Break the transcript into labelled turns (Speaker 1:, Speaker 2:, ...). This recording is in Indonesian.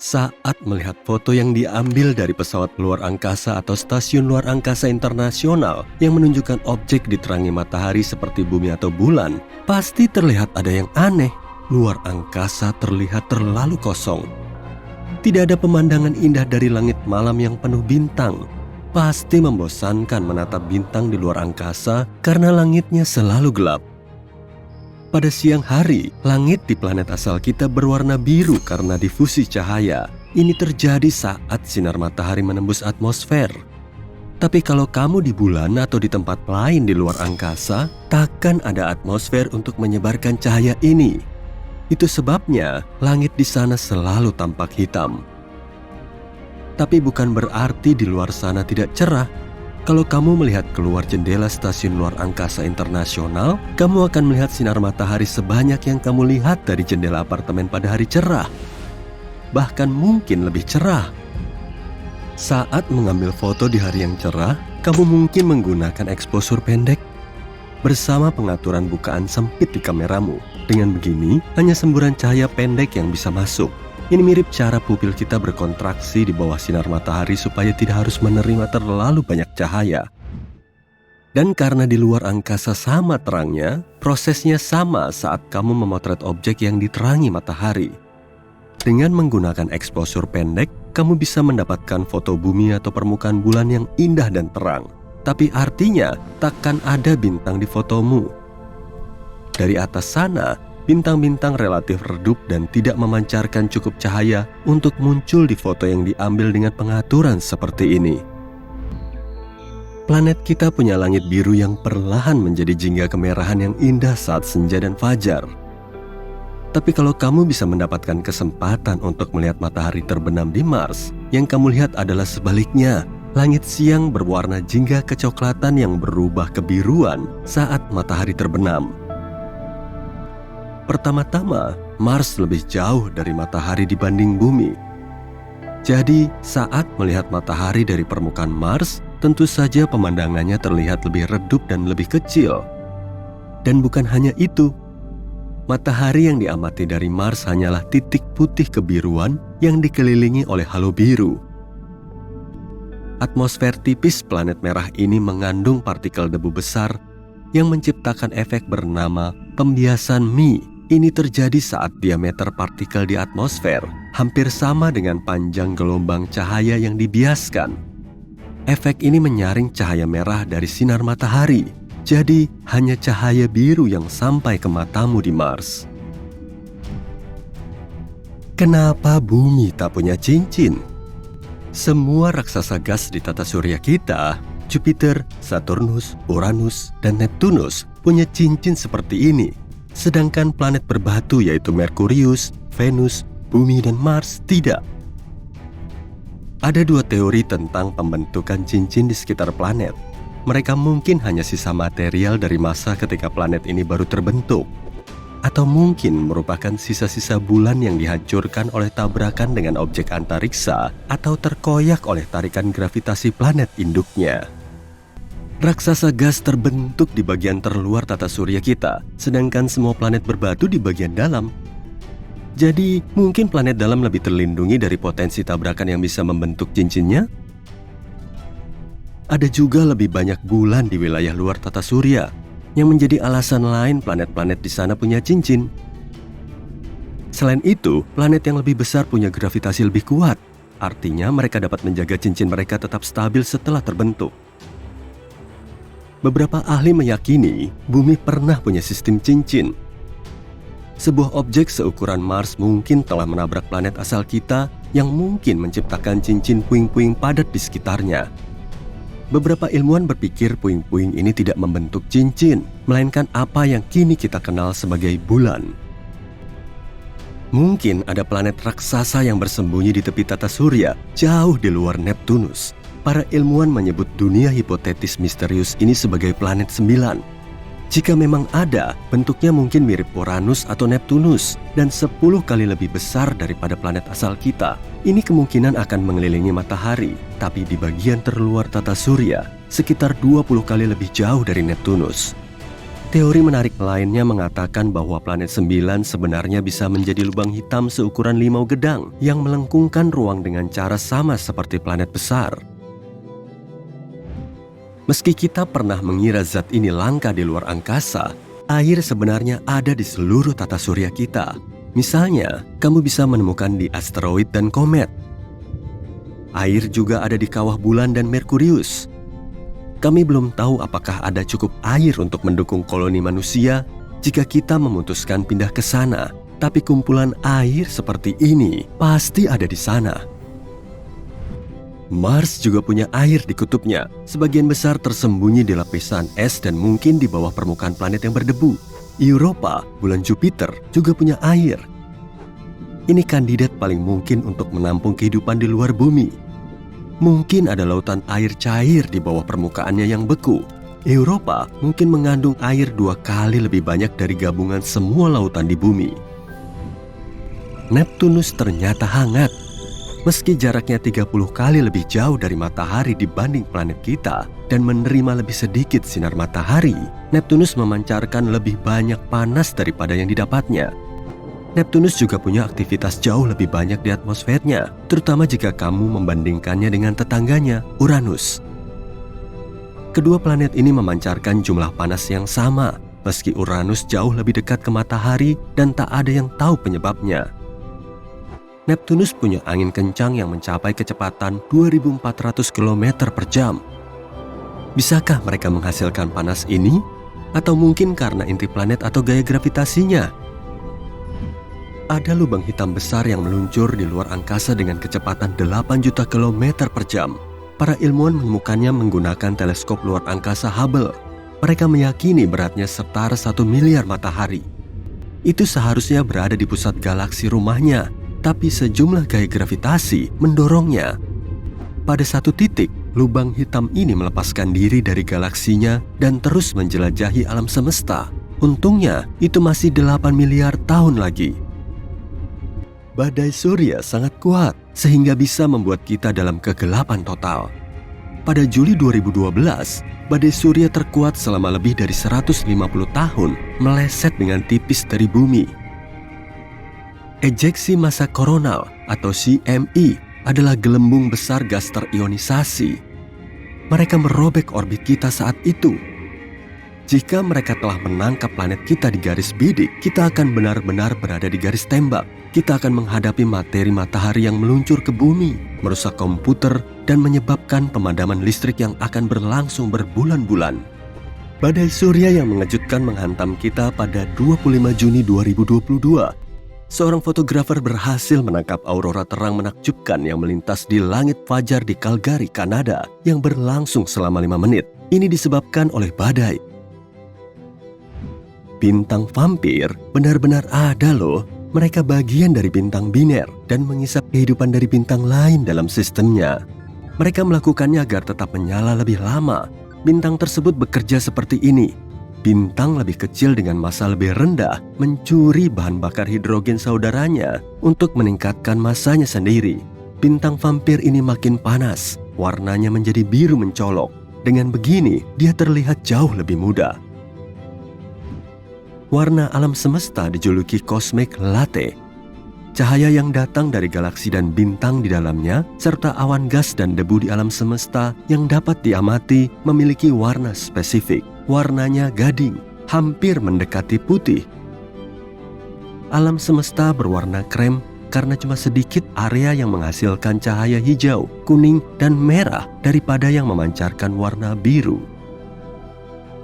Speaker 1: Saat melihat foto yang diambil dari pesawat luar angkasa atau stasiun luar angkasa internasional yang menunjukkan objek diterangi matahari seperti bumi atau bulan, pasti terlihat ada yang aneh. Luar angkasa terlihat terlalu kosong. Tidak ada pemandangan indah dari langit malam yang penuh bintang. Pasti membosankan menatap bintang di luar angkasa karena langitnya selalu gelap. Pada siang hari, langit di planet asal kita berwarna biru karena difusi cahaya. Ini terjadi saat sinar matahari menembus atmosfer. Tapi kalau kamu di bulan atau di tempat lain di luar angkasa, takkan ada atmosfer untuk menyebarkan cahaya ini. Itu sebabnya langit di sana selalu tampak hitam. Tapi bukan berarti di luar sana tidak cerah. Kalau kamu melihat keluar jendela stasiun luar angkasa internasional, kamu akan melihat sinar matahari sebanyak yang kamu lihat dari jendela apartemen pada hari cerah. Bahkan mungkin lebih cerah. Saat mengambil foto di hari yang cerah, kamu mungkin menggunakan exposure pendek bersama pengaturan bukaan sempit di kameramu. Dengan begini, hanya semburan cahaya pendek yang bisa masuk. Ini mirip cara pupil kita berkontraksi di bawah sinar matahari supaya tidak harus menerima terlalu banyak cahaya. Dan karena di luar angkasa sama terangnya, prosesnya sama saat kamu memotret objek yang diterangi matahari. Dengan menggunakan exposure pendek, kamu bisa mendapatkan foto bumi atau permukaan bulan yang indah dan terang. Tapi artinya, takkan ada bintang di fotomu. Dari atas sana, bintang-bintang relatif redup dan tidak memancarkan cukup cahaya untuk muncul di foto yang diambil dengan pengaturan seperti ini. Planet kita punya langit biru yang perlahan menjadi jingga kemerahan yang indah saat senja dan fajar. Tapi kalau kamu bisa mendapatkan kesempatan untuk melihat matahari terbenam di Mars, yang kamu lihat adalah sebaliknya. Langit siang berwarna jingga kecoklatan yang berubah kebiruan saat matahari terbenam. Pertama-tama, Mars lebih jauh dari matahari dibanding bumi. Jadi, saat melihat matahari dari permukaan Mars, tentu saja pemandangannya terlihat lebih redup dan lebih kecil. Dan bukan hanya itu, matahari yang diamati dari Mars hanyalah titik putih kebiruan yang dikelilingi oleh halo biru. Atmosfer tipis planet merah ini mengandung partikel debu besar yang menciptakan efek bernama pembiasan Mie. Ini terjadi saat diameter partikel di atmosfer hampir sama dengan panjang gelombang cahaya yang dibiaskan. Efek ini menyaring cahaya merah dari sinar matahari. Jadi, hanya cahaya biru yang sampai ke matamu di Mars. Kenapa bumi tak punya cincin? Semua raksasa gas di tata surya kita, Jupiter, Saturnus, Uranus, dan Neptunus punya cincin seperti ini. Sedangkan planet berbatu yaitu Merkurius, Venus, Bumi, dan Mars tidak. Ada dua teori tentang pembentukan cincin di sekitar planet. Mereka mungkin hanya sisa material dari masa ketika planet ini baru terbentuk. Atau mungkin merupakan sisa-sisa bulan yang dihancurkan oleh tabrakan dengan objek antariksa atau terkoyak oleh tarikan gravitasi planet induknya. Raksasa gas terbentuk di bagian terluar tata surya kita, sedangkan semua planet berbatu di bagian dalam. Jadi, mungkin planet dalam lebih terlindungi dari potensi tabrakan yang bisa membentuk cincinnya? Ada juga lebih banyak bulan di wilayah luar tata surya, yang menjadi alasan lain planet-planet di sana punya cincin. Selain itu, planet yang lebih besar punya gravitasi lebih kuat. Artinya mereka dapat menjaga cincin mereka tetap stabil setelah terbentuk. Beberapa ahli meyakini bumi pernah punya sistem cincin. Sebuah objek seukuran Mars mungkin telah menabrak planet asal kita yang mungkin menciptakan cincin puing-puing padat di sekitarnya. Beberapa ilmuwan berpikir puing-puing ini tidak membentuk cincin, melainkan apa yang kini kita kenal sebagai bulan. Mungkin ada planet raksasa yang bersembunyi di tepi tata surya, jauh di luar Neptunus. Para ilmuwan menyebut dunia hipotetis misterius ini sebagai planet 9. Jika memang ada, bentuknya mungkin mirip Uranus atau Neptunus dan 10 kali lebih besar daripada planet asal kita. Ini kemungkinan akan mengelilingi matahari, tapi di bagian terluar tata surya, sekitar 20 kali lebih jauh dari Neptunus. Teori menarik lainnya mengatakan bahwa planet 9 sebenarnya bisa menjadi lubang hitam seukuran limau gedang yang melengkungkan ruang dengan cara sama seperti planet besar. Meski kita pernah mengira zat ini langka di luar angkasa, air sebenarnya ada di seluruh tata surya kita. Misalnya, kamu bisa menemukan di asteroid dan komet. Air juga ada di kawah bulan dan Merkurius. Kami belum tahu apakah ada cukup air untuk mendukung koloni manusia jika kita memutuskan pindah ke sana. Tapi kumpulan air seperti ini pasti ada di sana. Mars juga punya air di kutubnya. Sebagian besar tersembunyi di lapisan es dan mungkin di bawah permukaan planet yang berdebu. Europa, bulan Jupiter, juga punya air. Ini kandidat paling mungkin untuk menampung kehidupan di luar bumi. Mungkin ada lautan air cair di bawah permukaannya yang beku. Europa mungkin mengandung air 2 kali lebih banyak dari gabungan semua lautan di bumi. Neptunus ternyata hangat. Meski jaraknya 30 kali lebih jauh dari matahari dibanding planet kita dan menerima lebih sedikit sinar matahari, Neptunus memancarkan lebih banyak panas daripada yang didapatnya. Neptunus juga punya aktivitas jauh lebih banyak di atmosfernya, terutama jika kamu membandingkannya dengan tetangganya, Uranus. Kedua planet ini memancarkan jumlah panas yang sama, meski Uranus jauh lebih dekat ke matahari dan tak ada yang tahu penyebabnya. Neptunus punya angin kencang yang mencapai kecepatan 2.400 km per jam. Bisakah mereka menghasilkan panas ini? Atau mungkin karena inti planet atau gaya gravitasinya? Ada lubang hitam besar yang meluncur di luar angkasa dengan kecepatan 8 juta km per jam. Para ilmuwan menemukannya menggunakan teleskop luar angkasa Hubble. Mereka meyakini beratnya setara 1 miliar matahari. Itu seharusnya berada di pusat galaksi rumahnya, tapi sejumlah gaya gravitasi mendorongnya. Pada satu titik, lubang hitam ini melepaskan diri dari galaksinya dan terus menjelajahi alam semesta. Untungnya, itu masih 8 miliar tahun lagi. Badai surya sangat kuat sehingga bisa membuat kita dalam kegelapan total. Pada Juli 2012, badai surya terkuat selama lebih dari 150 tahun meleset dengan tipis dari bumi. Ejeksi massa koronal atau CME adalah gelembung besar gas terionisasi. Mereka merobek orbit kita saat itu. Jika mereka telah menangkap planet kita di garis bidik, kita akan benar-benar berada di garis tembak. Kita akan menghadapi materi matahari yang meluncur ke bumi, merusak komputer, dan menyebabkan pemadaman listrik yang akan berlangsung berbulan-bulan. Badai surya yang mengejutkan menghantam kita pada 25 Juni 2022. Seorang fotografer berhasil menangkap aurora terang menakjubkan yang melintas di langit fajar di Calgary, Kanada, yang berlangsung selama 5 menit. Ini disebabkan oleh badai. Bintang vampir benar-benar ada loh. Mereka bagian dari bintang biner dan mengisap kehidupan dari bintang lain dalam sistemnya. Mereka melakukannya agar tetap menyala lebih lama. Bintang tersebut bekerja seperti ini. Bintang lebih kecil dengan massa lebih rendah mencuri bahan bakar hidrogen saudaranya untuk meningkatkan massanya sendiri. Bintang vampir ini makin panas, warnanya menjadi biru mencolok. Dengan begini, dia terlihat jauh lebih muda. Warna alam semesta dijuluki cosmic latte. Cahaya yang datang dari galaksi dan bintang di dalamnya, serta awan gas dan debu di alam semesta yang dapat diamati memiliki warna spesifik. Warnanya gading, hampir mendekati putih. Alam semesta berwarna krem karena cuma sedikit area yang menghasilkan cahaya hijau, kuning, dan merah daripada yang memancarkan warna biru.